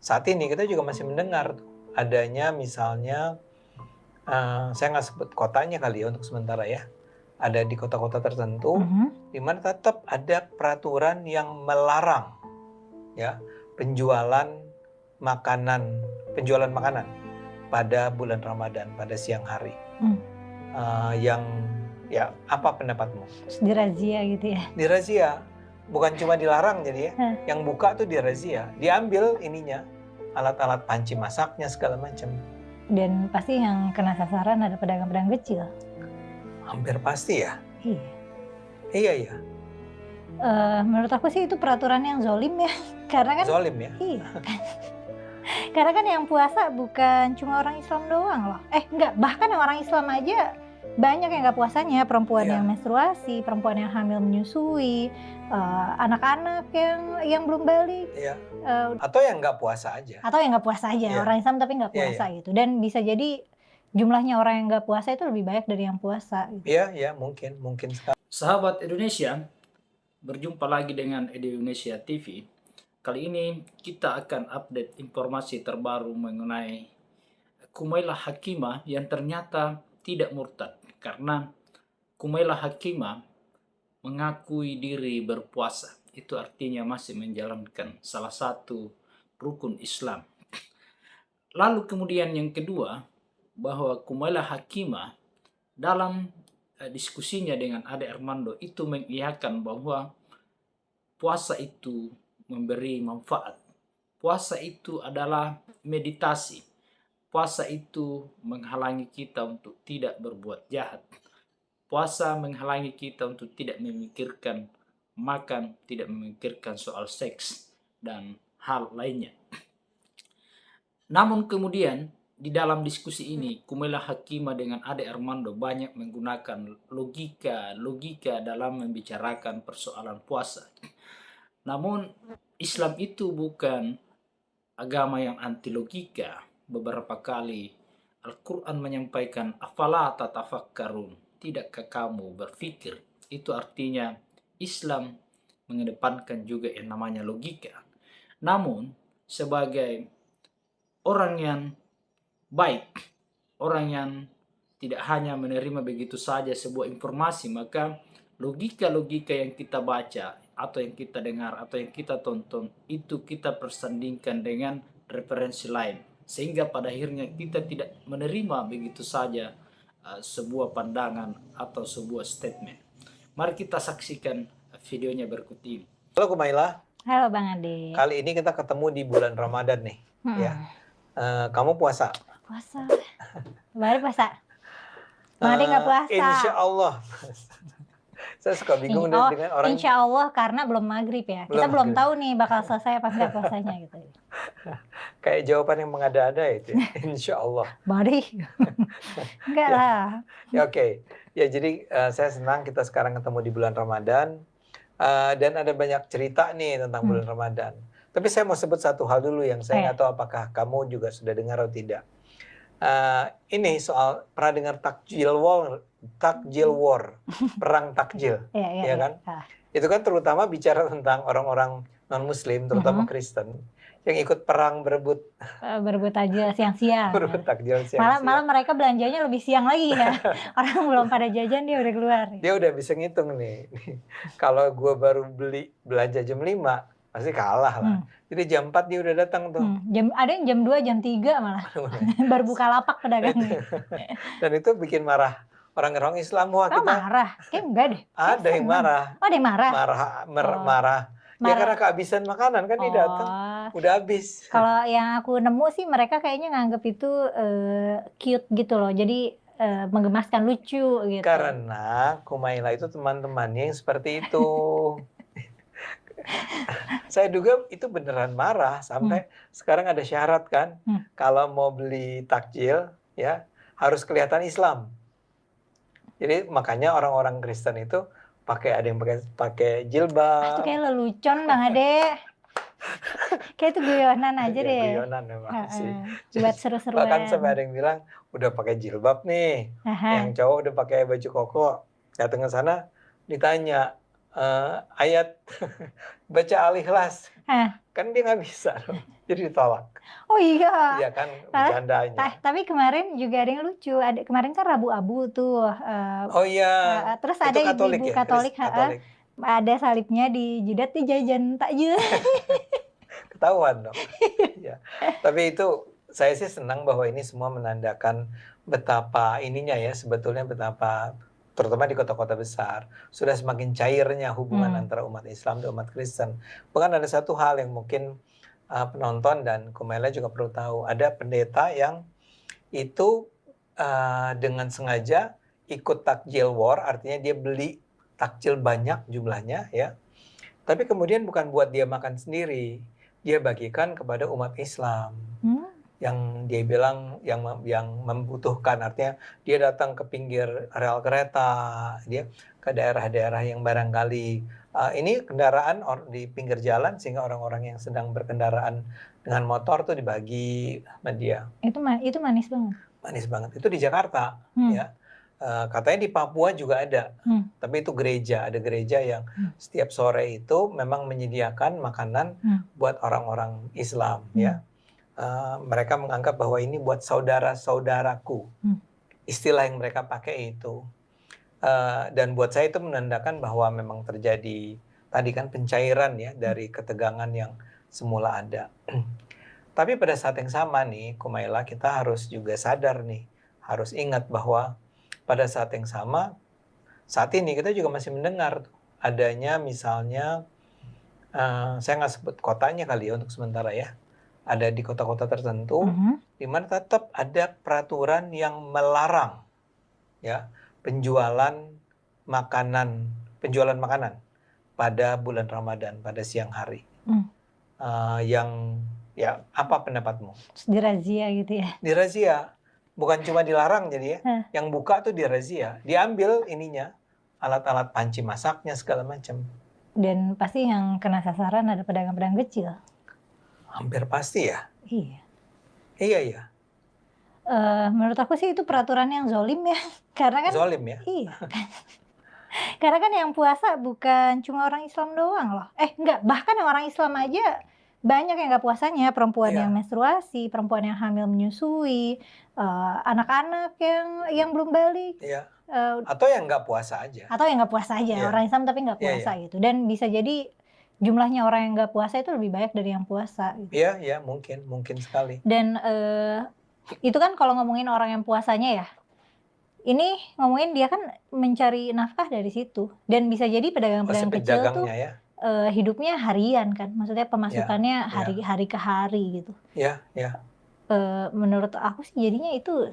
Saat ini kita juga masih mendengar tuh, adanya misalnya, saya nggak sebut kotanya kali ya untuk sementara ya, ada di kota-kota tertentu, di mana tetap ada peraturan yang melarang ya penjualan makanan pada bulan Ramadan, pada siang hari. Yang ya apa pendapatmu? Terus dirazia gitu ya? Dirazia, bukan cuma dilarang jadi ya, yang buka tuh dirazia, diambil ininya, alat-alat panci masaknya segala macam. Dan pasti yang kena sasaran ada pedagang-pedagang kecil. Hampir pasti ya. Iya. Iya ya. Menurut aku sih itu peraturan yang zolim ya, karena kan. Zolim ya. Iya. Karena kan yang puasa bukan cuma orang Islam doang loh. Enggak, bahkan orang Islam aja banyak yang nggak puasanya, perempuan yang menstruasi, perempuan yang hamil menyusui, anak-anak yang belum balik. Iya. Atau yang nggak puasa aja. Orang Islam tapi nggak puasa gitu. Dan bisa jadi jumlahnya orang yang nggak puasa itu lebih banyak dari yang puasa. Gitu. Iya, mungkin sekali. Sahabat Indonesia, berjumpa lagi dengan Indonesia TV. Kali ini kita akan update informasi terbaru mengenai Kumailah Hakimah yang ternyata tidak murtad. Karena Kumailah Hakimah mengakui diri berpuasa. Itu artinya masih menjalankan salah satu rukun Islam. Lalu kemudian yang kedua, bahwa Kumailah Hakimah dalam diskusinya dengan Ade Armando itu mengiyakan bahwa puasa itu memberi manfaat. Puasa itu adalah meditasi. Puasa itu menghalangi kita untuk tidak berbuat jahat. Puasa menghalangi kita untuk tidak memikirkan makan, tidak memikirkan soal seks, dan hal lainnya. Namun kemudian di dalam diskusi ini, Kumailah Hakimah dengan Ade Armando banyak menggunakan logika dalam membicarakan persoalan puasa. Namun Islam itu bukan agama yang anti logika. Beberapa kali Al-Quran menyampaikan afala tatafakkarun, tidakkah kamu berpikir? Itu artinya Islam mengedepankan juga yang namanya logika. Namun sebagai orang yang baik, orang yang tidak hanya menerima begitu saja sebuah informasi, maka logika yang kita baca atau yang kita dengar atau yang kita tonton itu kita persandingkan dengan referensi lain, sehingga pada akhirnya kita tidak menerima begitu saja sebuah pandangan atau sebuah statement. Mari kita saksikan videonya berikut ini. Halo Kumailah. Halo Bang Ade. Kali ini kita ketemu di bulan Ramadan nih. Ya. Kamu puasa? Puasa. Baru puasa. Bang Ade nggak puasa. Insya Allah. Saya suka bingung dengan orang. Insya Allah karena belum maghrib ya. Kita belum tahu nih bakal selesai apa enggak puasanya gitu. Kayak jawaban yang mengada-ada itu ya. Insya Allah. Bari. Enggak lah. Ya oke. Ya jadi saya senang kita sekarang ketemu di bulan Ramadan. Dan ada banyak cerita nih tentang bulan Ramadan. Tapi saya mau sebut satu hal dulu yang saya nggak tahu apakah kamu juga sudah dengar atau tidak. Ini soal pernah dengar takjil war, perang takjil, ya kan? Itu kan terutama bicara tentang orang-orang non-Muslim, terutama Kristen, yang ikut perang berebut takjil siang-siang. Berebut takjil siang-siang. Malah mereka belanjanya lebih siang lagi ya. Orang belum pada jajan dia udah keluar. Dia udah bisa ngitung nih. Kalau gue baru belanja jam 5, pasti kalah lah. Jadi jam 4 dia udah datang tuh. Ada yang jam 2, jam 3 malah. Baru buka lapak pedagangnya. Dan itu bikin marah orang-orang Islam. Wah, kita marah? Kayak enggak deh. Ada yang marah. Oh, ada yang marah? Marah. Ya karena kehabisan makanan kan dia datang. Udah habis. Kalau yang aku nemu sih mereka kayaknya nganggep itu cute gitu loh. Jadi menggemaskan, lucu gitu. Karena Kumailah itu teman-temannya yang seperti itu. Saya duga itu beneran marah sampai sekarang ada syarat kan, kalau mau beli takjil ya harus kelihatan Islam. Jadi makanya orang-orang Kristen itu ada yang pakai jilbab. Itu kayak lelucon Bang Ade. Kayak itu guyonan aja deh. Guyonan memang sih. Buat seru-seruan. Bahkan sampai ada yang bilang udah pakai jilbab nih, yang cowok udah pakai baju koko, datang ke sana ditanya ayat baca Al-Ikhlas. kan dia nggak bisa dong. Jadi ditolak. Oh iya. Iya kan Karena bercandanya. tapi kemarin juga ada yang lucu. Kemarin kan Rabu Abu tuh. Oh iya, Terus itu ada Katolik ibu-ibu ya, Katolik, Katolik. ada salibnya di jidat, dia jajan takjil. Ketahuan dong. Ya. Tapi itu saya sih senang bahwa ini semua menandakan betapa ininya ya, sebetulnya betapa terutama di kota-kota besar sudah semakin cairnya hubungan antara umat Islam dan umat Kristen. Bahkan ada satu hal yang mungkin penonton dan Kumaila juga perlu tahu, ada pendeta yang itu dengan sengaja ikut takjil war, artinya dia beli takjil banyak jumlahnya ya. Tapi kemudian bukan buat dia makan sendiri, dia bagikan kepada umat Islam yang dia bilang yang membutuhkan, artinya dia datang ke pinggir rel kereta, dia ke daerah-daerah yang barangkali ini kendaraan di pinggir jalan sehingga orang-orang yang sedang berkendaraan dengan motor tuh dibagi sama dia. Itu manis banget. Manis banget. Itu di Jakarta ya. Katanya di Papua juga ada, tapi itu gereja. Ada gereja yang setiap sore itu memang menyediakan makanan buat orang-orang Islam ya. Mereka menganggap bahwa ini buat saudara-saudaraku. Istilah yang mereka pakai itu. Dan buat saya itu menandakan bahwa memang terjadi tadi kan pencairan ya dari ketegangan yang semula ada. Tapi pada saat yang sama nih, Kumaila, kita harus juga sadar nih, harus ingat bahwa pada saat yang sama, saat ini kita juga masih mendengar tuh, adanya misalnya, saya nggak sebut kotanya kali ya untuk sementara ya, ada di kota-kota tertentu, di mana tetap ada peraturan yang melarang ya penjualan makanan pada bulan Ramadan, pada siang hari. Yang ya apa pendapatmu? Dirazia gitu ya? Dirazia, bukan cuma dilarang jadi ya, yang buka tuh dirazia, diambil ininya, alat-alat panci masaknya segala macam. Dan pasti yang kena sasaran ada pedagang-pedagang kecil. Hampir pasti ya. Iya. Iya. Menurut aku sih itu peraturan yang zolim ya, karena kan. Zolim ya. Iya. Karena kan yang puasa bukan cuma orang Islam doang loh. Enggak, bahkan yang orang Islam aja banyak yang nggak puasanya, perempuan yang menstruasi, perempuan yang hamil menyusui, anak-anak yang belum balik. Iya. Atau yang nggak puasa aja. Orang Islam tapi nggak puasa gitu. Dan bisa jadi jumlahnya orang yang nggak puasa itu lebih banyak dari yang puasa. Gitu. Iya, mungkin sekali. Dan itu kan kalau ngomongin orang yang puasanya ya, ini ngomongin dia kan mencari nafkah dari situ. Dan bisa jadi pedagang-pedagang kecil tuh hidupnya harian kan, maksudnya pemasukannya hari ke hari gitu. Iya. Menurut aku sih jadinya itu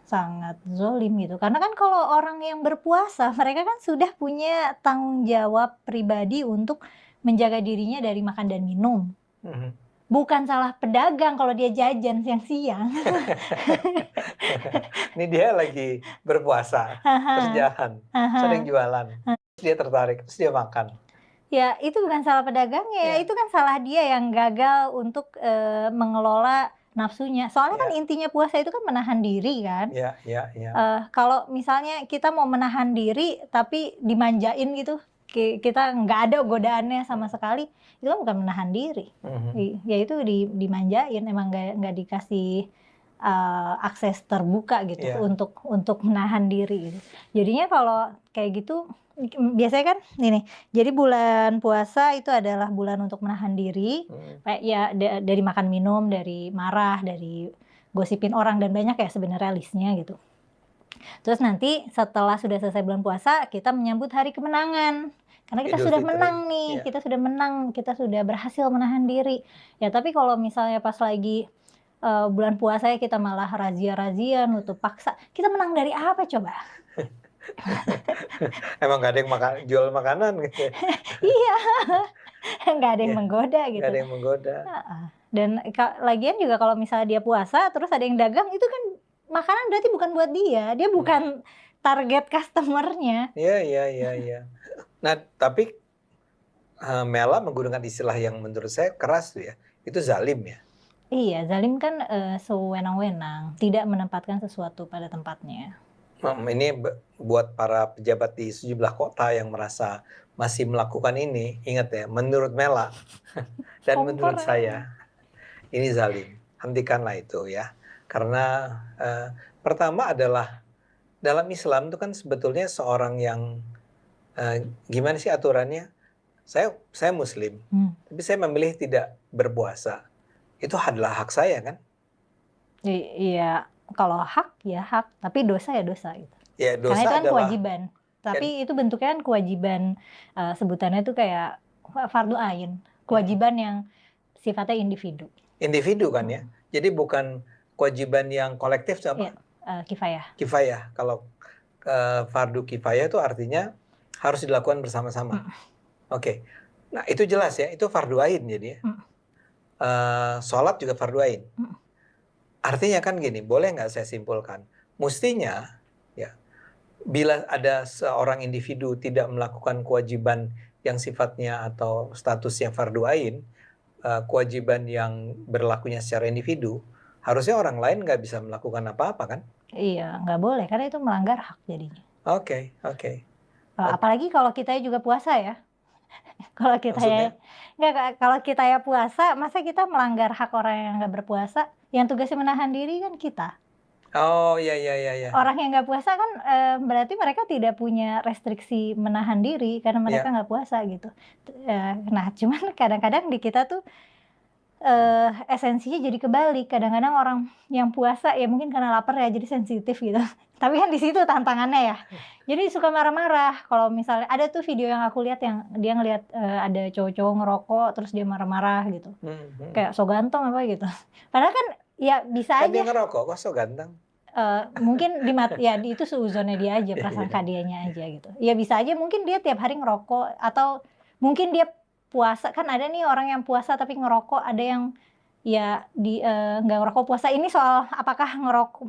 sangat zolim gitu. Karena kan kalau orang yang berpuasa, mereka kan sudah punya tanggung jawab pribadi untuk menjaga dirinya dari makan dan minum. Bukan salah pedagang kalau dia jajan siang-siang. Ini dia lagi berpuasa, berjalan, sering jualan, terus dia tertarik, terus dia makan. Ya itu bukan salah pedagangnya, itu kan salah dia yang gagal untuk mengelola nafsunya. Soalnya kan intinya puasa itu kan menahan diri kan. Iya. Kalau misalnya kita mau menahan diri tapi dimanjain gitu, kita nggak ada godaannya sama sekali, itu kan bukan menahan diri. Ya itu dimanjain, emang nggak dikasih akses terbuka gitu untuk menahan diri gitu. Jadinya kalau kayak gitu biasanya kan ini, jadi bulan puasa itu adalah bulan untuk menahan diri, ya dari makan minum, dari marah, dari gosipin orang, dan banyak ya sebenarnya listnya gitu. Terus nanti setelah sudah selesai bulan puasa, kita menyambut hari kemenangan. Karena kita sudah menang nih, kita sudah berhasil menahan diri. Ya tapi kalau misalnya pas lagi bulan puasa ya kita malah razia-razia, nutup paksa, kita menang dari apa coba? Emang gak ada yang jual makanan gitu. Iya, nggak ada yang menggoda gitu. Gak ada yang menggoda. Dan lagian juga kalau misalnya dia puasa terus ada yang dagang, itu kan makanan berarti bukan buat dia bukan target customernya. Iya. Nah tapi Mela menggunakan istilah yang menurut saya keras tuh ya, itu zalim ya. Iya, zalim kan sewenang-wenang, tidak menempatkan sesuatu pada tempatnya. Ini buat para pejabat di sejumlah kota yang merasa masih melakukan ini, ingat ya, menurut Mela dan menurut Kompor. saya ini zalim. Hentikanlah itu ya. Karena pertama adalah dalam Islam itu kan sebetulnya seorang yang gimana sih aturannya? Saya Muslim, tapi saya memilih tidak berpuasa. Itu adalah hak saya kan? Iya, kalau hak ya hak, tapi dosa ya dosa gitu. Ya Karena itu dosa kan adalah kewajiban. Tapi itu bentuknya kan kewajiban, sebutannya itu kayak fardu ain, kewajiban yang sifatnya individu. individu kan ya. Jadi bukan kewajiban yang kolektif Iya, apa? kifayah. Kifayah. Kalau fardu kifayah itu artinya harus dilakukan bersama-sama. Oke. Nah, itu jelas ya, itu fardu ain jadi ya. Sholat juga fardu ain. Artinya kan gini, boleh nggak saya simpulkan? Mestinya ya, bila ada seorang individu tidak melakukan kewajiban yang sifatnya atau statusnya fardu ain, kewajiban yang berlakunya secara individu, harusnya orang lain nggak bisa melakukan apa-apa kan? Iya, nggak boleh karena itu melanggar hak jadinya. Oke. Apalagi kalau kita juga puasa ya. Kalau kita Maksudnya? kalau kita ya puasa, masa kita melanggar hak orang yang nggak berpuasa? Yang tugasnya menahan diri kan kita. Oh iya. Orang yang nggak puasa kan berarti mereka tidak punya restriksi menahan diri karena mereka nggak puasa gitu. Nah, cuman kadang-kadang di kita tuh esensinya jadi kebalik. Kadang-kadang orang yang puasa ya mungkin karena lapar ya jadi sensitif gitu. Tapi kan di situ tantangannya ya. Jadi suka marah-marah. Kalau misalnya ada tuh video yang aku lihat yang dia ngelihat ada cowok-cowok ngerokok terus dia marah-marah gitu. Kayak so ganteng apa gitu. Padahal kan ya bisa Kan aja. dia ngerokok kok so ganteng. Mungkin itu seuzonnya dia aja, prasangka dianya aja gitu. Ya bisa aja mungkin dia tiap hari ngerokok atau mungkin dia puasa, kan ada nih orang yang puasa tapi ngerokok, ada yang ya nggak ngerokok puasa. Ini soal apakah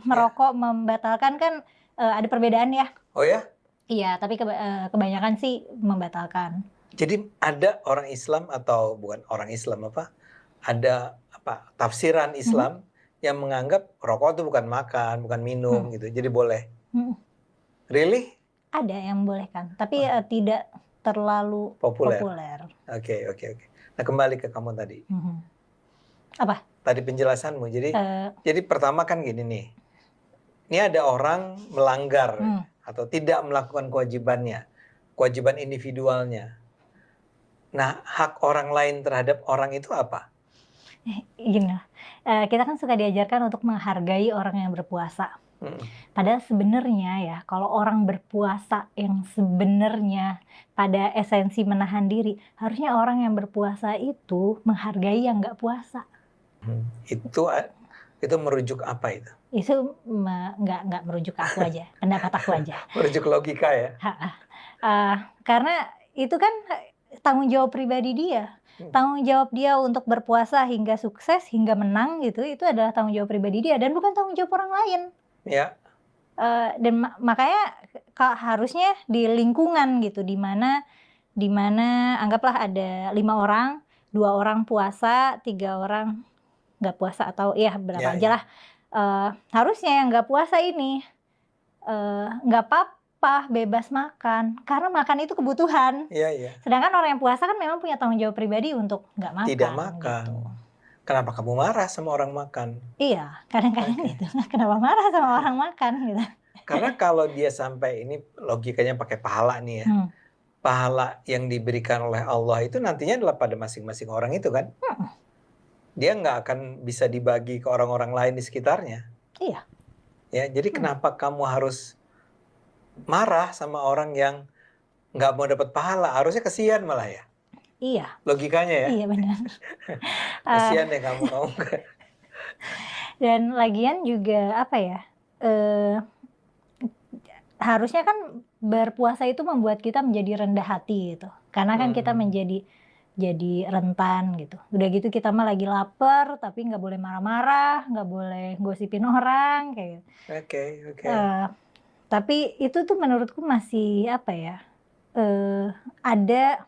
merokok membatalkan kan ada perbedaan ya. Oh ya? Iya, tapi kebanyakan sih membatalkan. Jadi ada orang Islam atau bukan orang Islam apa? Ada tafsiran Islam yang menganggap rokok itu bukan makan, bukan minum gitu. Jadi boleh. Really? Ada yang boleh kan, tapi tidak terlalu populer. Oke. Nah, kembali ke kamu tadi. Apa? Tadi penjelasanmu. Jadi pertama kan gini nih. Ini ada orang melanggar atau tidak melakukan kewajibannya, kewajiban individualnya. Nah, hak orang lain terhadap orang itu apa? Gini, kita kan suka diajarkan untuk menghargai orang yang berpuasa. Padahal sebenarnya ya, kalau orang berpuasa yang sebenarnya pada esensi menahan diri, harusnya orang yang berpuasa itu menghargai yang nggak puasa. Itu merujuk apa itu? Itu nggak merujuk aku aja, pendapat aku aja. Merujuk logika ya? Karena itu kan tanggung jawab pribadi dia. Tanggung jawab dia untuk berpuasa hingga sukses, hingga menang gitu, itu adalah tanggung jawab pribadi dia dan bukan tanggung jawab orang lain. Ya. Dan makanya harusnya di lingkungan gitu, di mana anggaplah ada 5 orang, 2 orang puasa, 3 orang nggak puasa atau ya berapa aja lah. Harusnya yang nggak puasa ini nggak apa-apa bebas makan, karena makan itu kebutuhan. Iya. Sedangkan orang yang puasa kan memang punya tanggung jawab pribadi untuk nggak makan. Tidak makan. Gitu. Kenapa kamu marah sama orang makan? Iya, kadang-kadang gitu. Kenapa marah sama orang makan gitu? Karena kalau dia sampai ini logikanya pakai pahala nih ya. Pahala yang diberikan oleh Allah itu nantinya adalah pada masing-masing orang itu kan. Dia nggak akan bisa dibagi ke orang-orang lain di sekitarnya. Iya. Ya, jadi kenapa kamu harus marah sama orang yang nggak mau dapat pahala? Harusnya kesian malah ya. Iya. Logikanya ya. Iya benar. Kesian deh kamu. Dan lagian juga apa ya? Harusnya kan berpuasa itu membuat kita menjadi rendah hati gitu. Karena kan kita menjadi rentan gitu. Udah gitu kita mah lagi lapar, tapi nggak boleh marah-marah, nggak boleh gosipin orang kayak gitu. Oke. Tapi itu tuh menurutku masih apa ya? Ada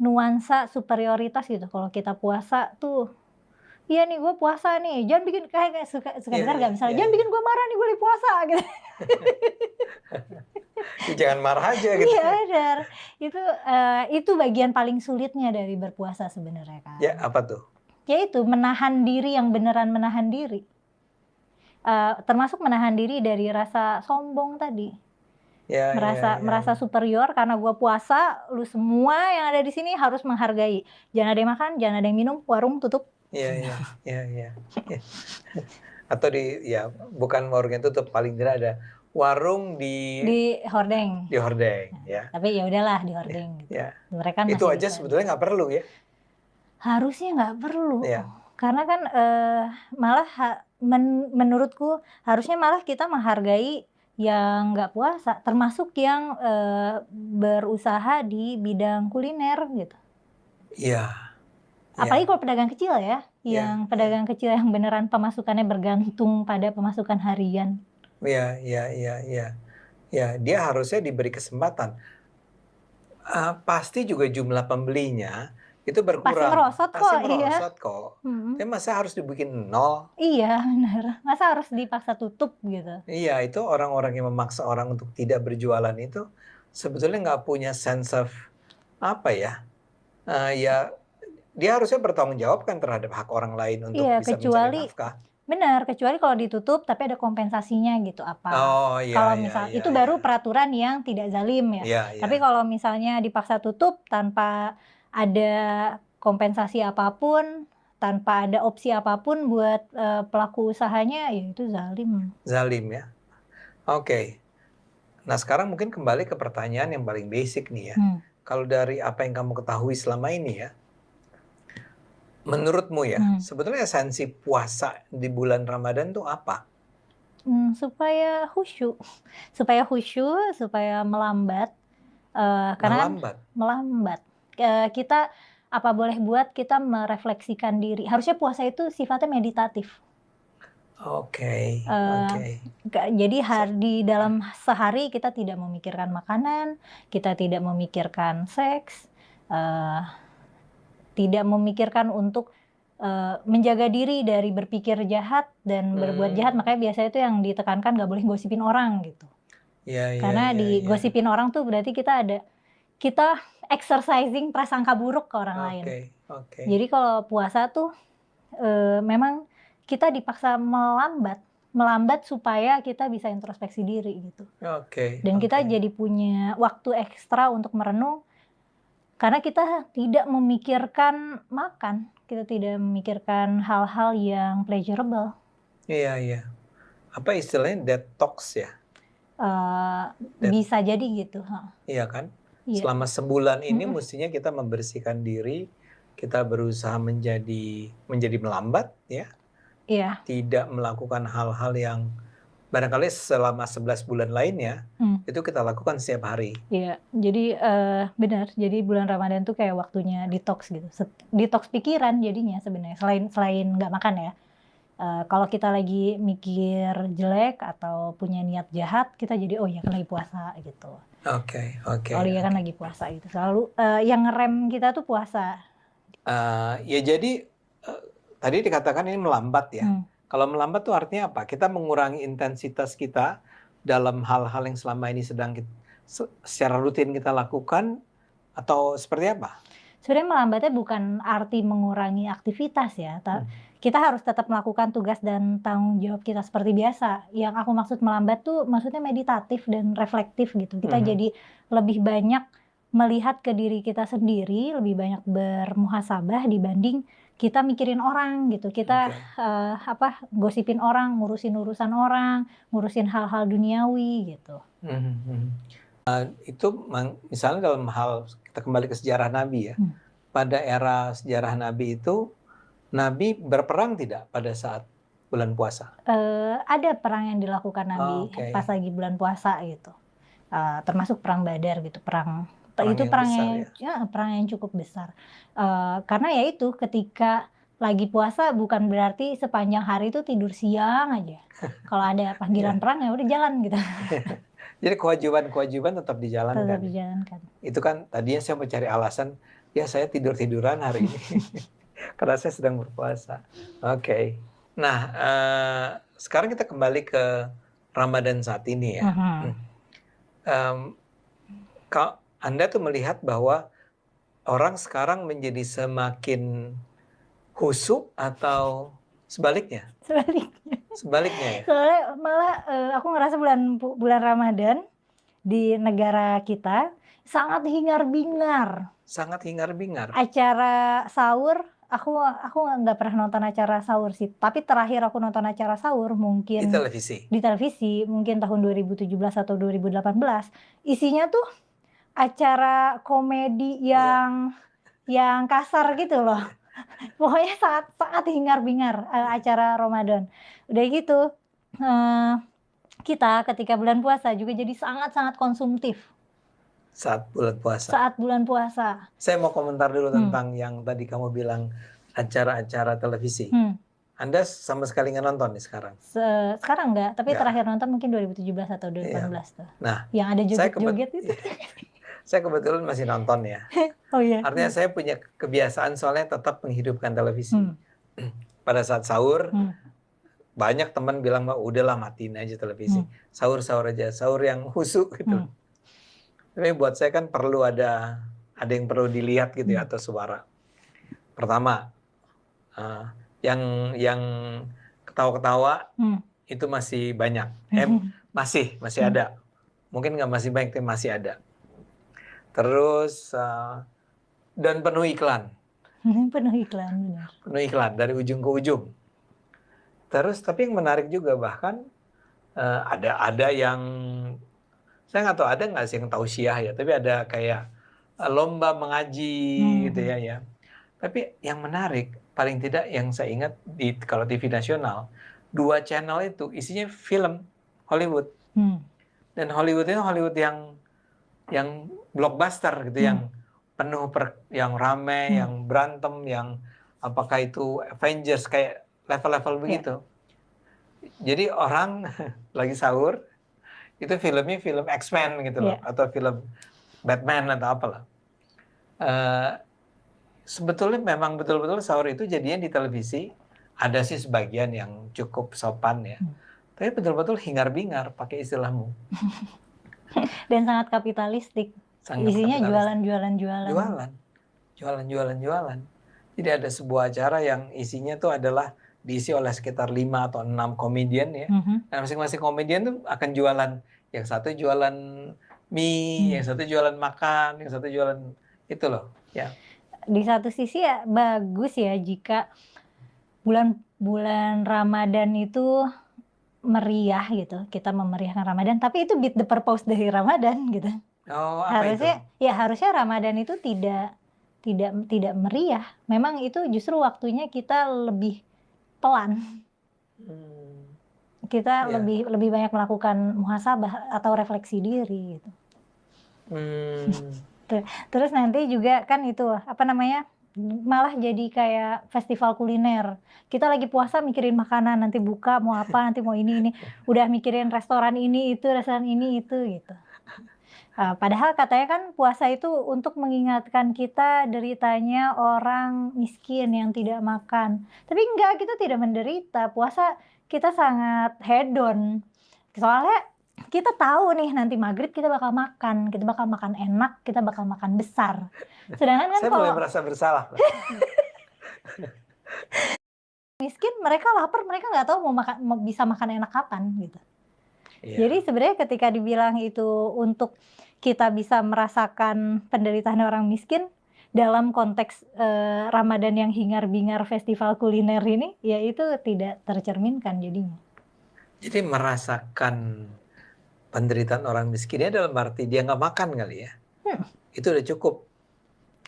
nuansa superioritas gitu. Kalau kita puasa tuh, iya nih gue puasa nih, jangan bikin kayak suka dengar gak misalnya, jangan bikin gue marah nih gue lagi puasa gitu. Jangan marah aja gitu. Iya benar. Itu bagian paling sulitnya dari berpuasa sebenarnya kan. Ya, apa tuh? Yaitu menahan diri yang beneran menahan diri. Termasuk menahan diri dari rasa sombong tadi. Ya, ya, Merasa superior karena gua puasa, lu semua yang ada di sini harus menghargai. Jangan ada yang makan, jangan ada yang minum, warung tutup. ya. Atau bukan warung yang tutup, paling tidak ada warung Di hordeng. di hordeng, ya. Tapi ya udahlah di hordeng gitu. Ya. Mereka Itu masih aja bisa. sebetulnya nggak perlu ya. Harusnya nggak perlu. Iya. Karena kan malah menurutku harusnya malah kita menghargai yang nggak puasa, termasuk yang berusaha di bidang kuliner gitu. Iya. Apalagi kalau pedagang kecil ya, Iya, yang pedagang kecil yang beneran pemasukannya bergantung pada pemasukan harian. Iya. Ya, dia harusnya diberi kesempatan. Pasti juga jumlah pembelinya itu Pasti berkurang. merosot Pasti kok, iya. merosot kok. Tapi masa harus dibikin nol? Iya benar. Masa harus dipaksa tutup gitu? Iya, itu orang-orang yang memaksa orang untuk tidak berjualan itu sebetulnya nggak punya sense of apa ya? Ya dia harusnya bertanggung jawab kan terhadap hak orang lain untuk Iya, bisa mencari nafkah. benar, kecuali kalau ditutup tapi ada kompensasinya gitu apa. Oh Kalau iya, misal iya, itu baru peraturan yang tidak zalim ya. Iya. Tapi kalau misalnya dipaksa tutup tanpa ada kompensasi apapun, tanpa ada opsi apapun buat pelaku usahanya, ya itu zalim. Zalim ya. Oke. Nah sekarang mungkin kembali ke pertanyaan yang paling basic nih ya. Kalau dari apa yang kamu ketahui selama ini ya, menurutmu ya, sebetulnya esensi puasa di bulan Ramadan tuh apa? Supaya khusyuk, supaya melambat. Karena melambat. Kita apa boleh buat kita merefleksikan diri. Harusnya puasa itu sifatnya meditatif. Oke. Jadi di dalam sehari kita tidak memikirkan makanan, kita tidak memikirkan seks, tidak memikirkan untuk menjaga diri dari berpikir jahat dan berbuat jahat. Makanya biasanya itu yang ditekankan nggak boleh gosipin orang gitu. Karena digosipin orang tuh berarti kita exercising prasangka buruk ke orang lain. Jadi kalau puasa tuh memang kita dipaksa melambat supaya kita bisa introspeksi diri gitu. Dan kita jadi punya waktu ekstra untuk merenung karena kita tidak memikirkan makan, kita tidak memikirkan hal-hal yang pleasurable. Iya. Apa istilahnya detox ya? Bisa jadi gitu. Iya kan? Iya. Selama sebulan ini mestinya kita membersihkan diri, kita berusaha menjadi melambat ya. Iya. Tidak melakukan hal-hal yang barangkali selama 11 bulan lainnya itu kita lakukan setiap hari. Iya, jadi benar. Jadi bulan Ramadan tuh kayak waktunya detox gitu. Detox pikiran jadinya sebenarnya. Selain nggak makan ya. Kalau kita lagi mikir jelek atau punya niat jahat, kita jadi oh ya kan lagi puasa gitu. Oke. Oh iya kan lagi puasa gitu. Selalu yang ngerem kita tuh puasa. Ya jadi tadi dikatakan ini melambat ya. Kalau melambat tuh artinya apa? Kita mengurangi intensitas kita dalam hal-hal yang selama ini sedang secara rutin kita lakukan atau seperti apa? Sebenarnya melambatnya bukan arti mengurangi aktivitas ya. Kita harus tetap melakukan tugas dan tanggung jawab kita seperti biasa. Yang aku maksud melambat tuh maksudnya meditatif dan reflektif gitu. Kita jadi lebih banyak melihat ke diri kita sendiri, lebih banyak bermuhasabah dibanding kita mikirin orang gitu. Kita gosipin orang, ngurusin urusan orang, ngurusin hal-hal duniawi gitu. Itu misalnya dalam hal kita kembali ke sejarah Nabi ya. Pada era sejarah Nabi itu Nabi berperang tidak pada saat bulan puasa? Ada perang yang dilakukan Nabi pas lagi bulan puasa gitu. Termasuk perang Badar gitu, perang yang cukup besar. Karena ya itu ketika lagi puasa bukan berarti sepanjang hari itu tidur siang aja. Kalau ada panggilan perang ya udah jalan gitu. Jadi kewajiban tetap dijalankan. Tetap dijalankan. Itu kan tadinya saya mau cari alasan, ya saya tiduran hari ini. Karena saya sedang berpuasa. Oke. Nah, sekarang kita kembali ke Ramadan saat ini ya. Em, Anda tuh melihat bahwa orang sekarang menjadi semakin khusyuk atau sebaliknya? Sebaliknya. Sebaliknya ya? Soalnya malah aku ngerasa bulan Ramadan di negara kita sangat hingar-bingar. Sangat hingar-bingar. Acara sahur, aku nggak pernah nonton acara sahur sih. Tapi terakhir aku nonton acara sahur Di mungkin televisi. di televisi, mungkin tahun 2017 atau 2018. Isinya tuh acara komedi Iya. yang kasar gitu loh. Pokoknya sangat hingar-bingar acara Ramadan. Udah gitu, eee, kita ketika bulan puasa juga jadi sangat-sangat konsumtif Saat bulan puasa. saat bulan puasa. Saya mau komentar dulu Hmm. tentang yang tadi kamu bilang acara-acara televisi. Anda sama sekali nggak nonton nih sekarang? Sekarang enggak, tapi Nggak. terakhir nonton mungkin 2017 atau 2018 tuh. Nah, Yang ada saya joget-joget itu. saya kebetulan masih nonton ya. Oh iya. Artinya saya punya kebiasaan soalnya tetap menghidupkan televisi. Hmm. Pada saat sahur, Hmm. banyak teman bilang bahwa udahlah matiin aja televisi. Sahur-sahur aja, sahur yang khusyuk gitu. Tapi buat saya kan perlu ada yang perlu dilihat gitu ya, atau suara. Pertama, yang ketawa-ketawa itu masih banyak. Masih ada. Mungkin nggak masih banyak, tapi masih ada. Terus dan penuh iklan. Penuh iklan, benar. Penuh iklan dari ujung ke ujung. Terus tapi yang menarik juga bahkan ada yang saya nggak tahu ada nggak sih yang tausiah ya, tapi ada kayak lomba mengaji gitu ya. Tapi yang menarik paling tidak yang saya ingat kalau TV nasional 2 channel itu isinya film Hollywood. Dan Hollywood itu Hollywood yang blockbuster gitu, yang penuh yang ramai, yang berantem, yang apakah itu Avengers kayak level-level begitu. Jadi orang lagi sahur itu filmnya film X-Men gitu loh, atau film Batman atau apalah. Sebetulnya memang betul-betul sahur itu jadinya di televisi ada sih sebagian yang cukup sopan ya. Tapi betul-betul hingar-bingar pakai istilahmu. Dan sangat kapitalistik. Isinya jualan. Jualan. Jadi ada sebuah acara yang isinya tuh adalah diisi oleh sekitar 5 atau 6 komedian ya. Dan masing-masing komedian tuh akan jualan. Yang satu jualan mie, yang satu jualan makan, yang satu jualan itu loh. Ya. Di satu sisi ya bagus ya jika bulan Ramadan itu meriah gitu. Kita memeriahkan Ramadan, tapi itu beat the purpose dari Ramadan gitu. Oh, apa harusnya itu? Ya harusnya Ramadan itu tidak meriah. Memang itu justru waktunya kita lebih pelan. Kita lebih banyak melakukan muhasabah atau refleksi diri gitu. Terus nanti juga kan itu apa namanya, malah jadi kayak festival kuliner. Kita lagi puasa mikirin makanan, nanti buka mau apa, nanti mau ini. Udah mikirin restoran ini itu gitu. Padahal katanya kan puasa itu untuk mengingatkan kita deritanya orang miskin yang tidak makan. Tapi enggak, kita tidak menderita. Puasa kita sangat hedon. Soalnya kita tahu nih nanti maghrib kita bakal makan enak, kita bakal makan besar. Sedangkan kan saya mulai merasa bersalah. Miskin, mereka lapar, mereka nggak tahu mau bisa makan enak kapan gitu. Jadi sebenarnya ketika dibilang itu untuk kita bisa merasakan penderitaan orang miskin dalam konteks Ramadan yang hingar-bingar festival kuliner ini, ya itu tidak tercerminkan jadinya. Jadi merasakan penderitaan orang miskinnya dalam arti dia nggak makan kali ya. Itu udah cukup.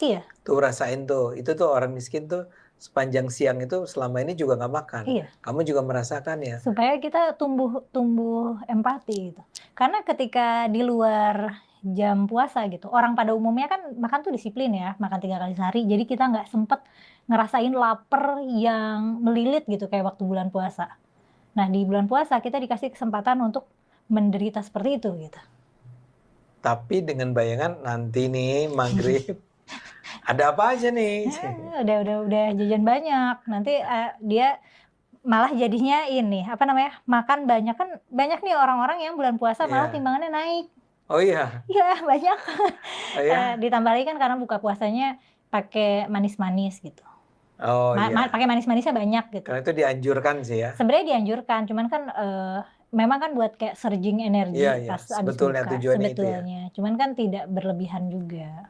Iya. Tuh rasain tuh, itu tuh orang miskin tuh sepanjang siang itu selama ini juga nggak makan. Iya. Kamu juga merasakan ya. Supaya kita tumbuh empati gitu. Karena ketika di luar jam puasa gitu, orang pada umumnya kan makan tuh disiplin ya, makan 3 kali sehari. Jadi kita nggak sempet ngerasain lapar yang melilit gitu kayak waktu bulan puasa. Nah di bulan puasa kita dikasih kesempatan untuk menderita seperti itu gitu. Tapi dengan bayangan nanti nih maghrib ada apa aja nih? Udah jajan banyak. Nanti dia malah jadinya ini apa namanya, makan banyak. Kan banyak nih orang-orang yang bulan puasa malah timbangannya naik. Oh iya. Iya banyak. Oh ya. Ditambah lagi kan karena buka puasanya pakai manis-manis gitu. Oh iya. Pakai manis-manisnya banyak gitu. Karena itu dianjurkan sih ya. Sebenarnya dianjurkan, cuman kan memang kan buat kayak surging energi Iya, iya. pas abis Sebetulnya buka tujuannya itu ya. sebetulnya. Cuman kan tidak berlebihan juga.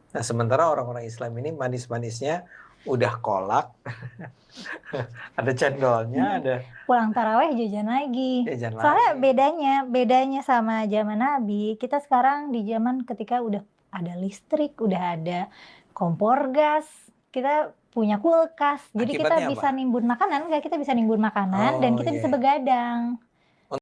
Nah, sementara orang-orang Islam ini manis-manisnya udah kolak, ada cendolnya, ada Pulang taraweh jajan lagi. jajan Soalnya lagi. bedanya sama zaman Nabi, kita sekarang di zaman ketika udah ada listrik, udah ada kompor gas, kita punya kulkas. Jadi kita Akibatnya bisa apa? nimbun makanan, enggak kita bisa nimbun makanan dan Oh kita iya, bisa iya. begadang.